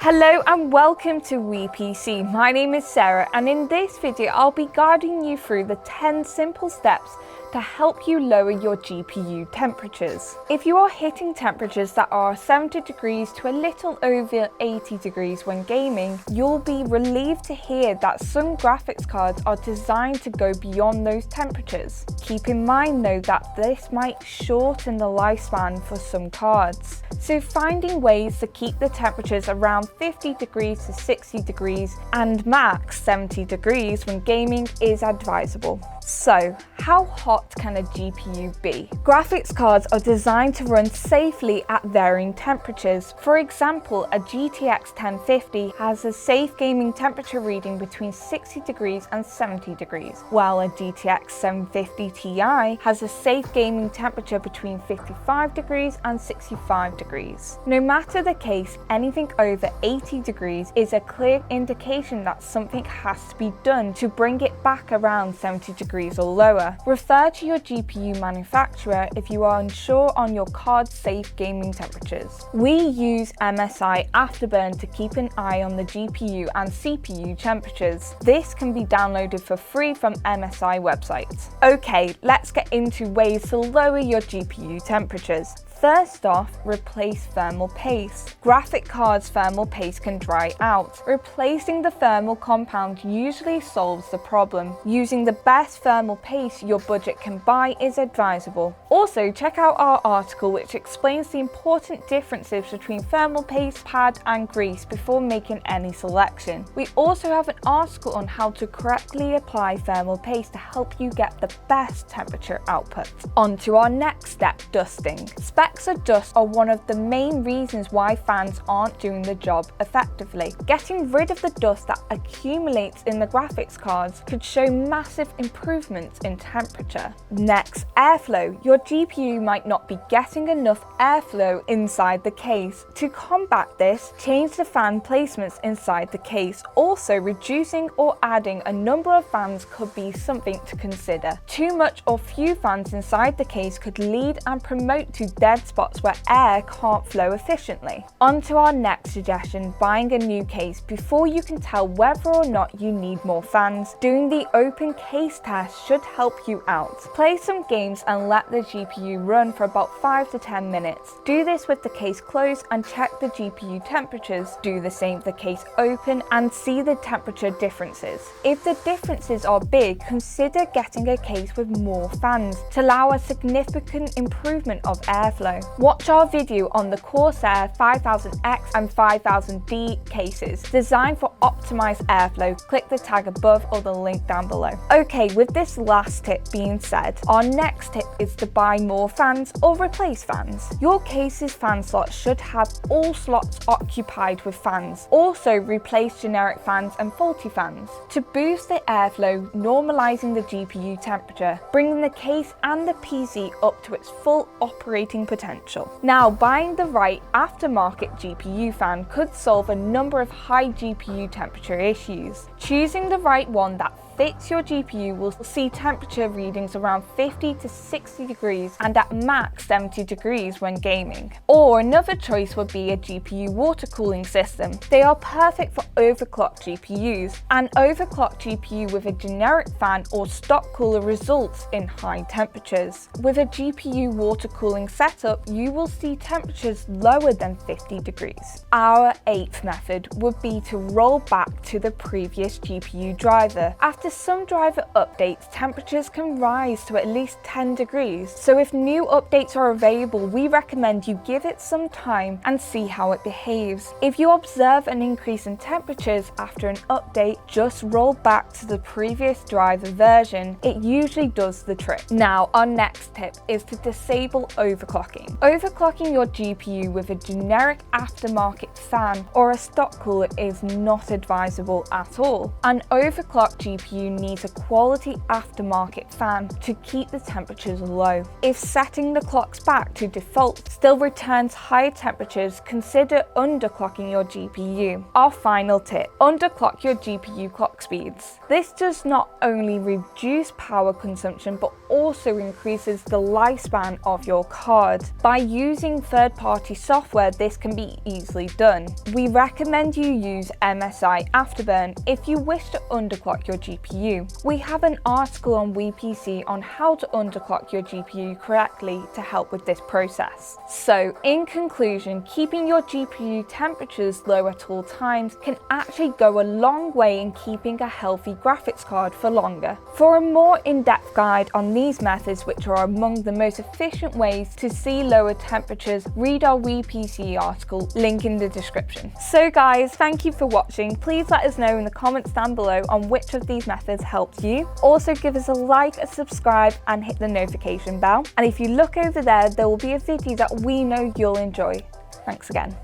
Hello and welcome to WePC. My name is Sarah, and in this video I'll be guiding you through the 10 simple steps to help you lower your GPU temperatures. If you are hitting temperatures that are 70 degrees to a little over 80 degrees when gaming, you'll be relieved to hear that some graphics cards are designed to go beyond those temperatures. Keep in mind though that this might shorten the lifespan for some cards. So finding ways to keep the temperatures around 50 degrees to 60 degrees and max 70 degrees when gaming is advisable. So, how hot can a GPU be? Graphics cards are designed to run safely at varying temperatures. For example, a GTX 1050 has a safe gaming temperature reading between 60 degrees and 70 degrees, while a GTX 750 Ti has a safe gaming temperature between 55 degrees and 65 degrees. No matter the case, anything over 80 degrees is a clear indication that something has to be done to bring it back around 70 degrees or lower. Refer to your GPU manufacturer if you are unsure on your card's safe gaming temperatures. We use MSI Afterburn to keep an eye on the GPU and CPU temperatures. This can be downloaded for free from MSI website. Okay, let's get into ways to lower your GPU temperatures. First off, replace thermal paste. Graphic cards' thermal paste can dry out. Replacing the thermal compound usually solves the problem. Using the best thermal paste your budget can buy is advisable. Also, check out our article which explains the important differences between thermal paste, pad and grease before making any selection. We also have an article on how to correctly apply thermal paste to help you get the best temperature output. On to our next step, dusting. Specks of dust are one of the main reasons why fans aren't doing the job effectively. Getting rid of the dust that accumulates in the graphics cards could show massive improvements in temperature. Next, airflow. Your GPU might not be getting enough airflow inside the case. To combat this, change the fan placements inside the case. Also, reducing or adding a number of fans could be something to consider. Too much or few fans inside the case could lead and promote to dead spots where air can't flow efficiently. On to our next suggestion, buying a new case. Before you can tell whether or not you need more fans, doing the open case test should help you out. Play some games and let the GPU run for about 5 to 10 minutes. Do this with the case closed and check the GPU temperatures. Do the same with the case open and see the temperature differences. If the differences are big, consider getting a case with more fans to allow a significant improvement of airflow. Watch our video on the Corsair 5000X and 5000D cases designed for optimized airflow. Click the tag above or the link down below. Okay, with this last tip being said, our next tip is to buy more fans or replace fans. Your case's fan slots should have all slots occupied with fans. Also, replace generic fans and faulty fans. To boost the airflow, normalizing the GPU temperature, bringing the case and the PC up to its full operating potential. Now, buying the right aftermarket GPU fan could solve a number of high GPU temperature issues. Choosing the right one that fits your GPU will see temperature readings around 50 to 60 degrees and at max 70 degrees when gaming. Or another choice would be a GPU water cooling system. They are perfect for overclocked GPUs. An overclocked GPU with a generic fan or stock cooler results in high temperatures. With a GPU water cooling setup, you will see temperatures lower than 50 degrees. Our 8th method would be to roll back to the previous GPU driver. After some driver updates, temperatures can rise to at least 10 degrees. So if new updates are available, we recommend you give it some time and see how it behaves. If you observe an increase in temperatures after an update, just roll back to the previous driver version. It usually does the trick. Now, our next tip is to disable overclocking. Overclocking your GPU with a generic aftermarket fan or a stock cooler is not advisable at all. An overclocked GPU GPU needs a quality aftermarket fan to keep the temperatures low. If setting the clocks back to default still returns higher temperatures, consider underclocking your GPU. Our final tip: underclock your GPU clock speeds. This does not only reduce power consumption but also increases the lifespan of your card. By using third-party software, this can be easily done. We recommend you use MSI Afterburn if you wish to underclock your GPU. We have an article on WePC on how to underclock your GPU correctly to help with this process. So, in conclusion, keeping your GPU temperatures low at all times can actually go a long way in keeping a healthy graphics card for longer. For a more in-depth guide on these methods, which are among the most efficient ways to see lower temperatures, read our WePC article, link in the description. So guys, thank you for watching. Please let us know in the comments down below on which of these methods helped you. Also give us a like, a subscribe and hit the notification bell. And if you look over there, there will be a video that we know you'll enjoy. Thanks again.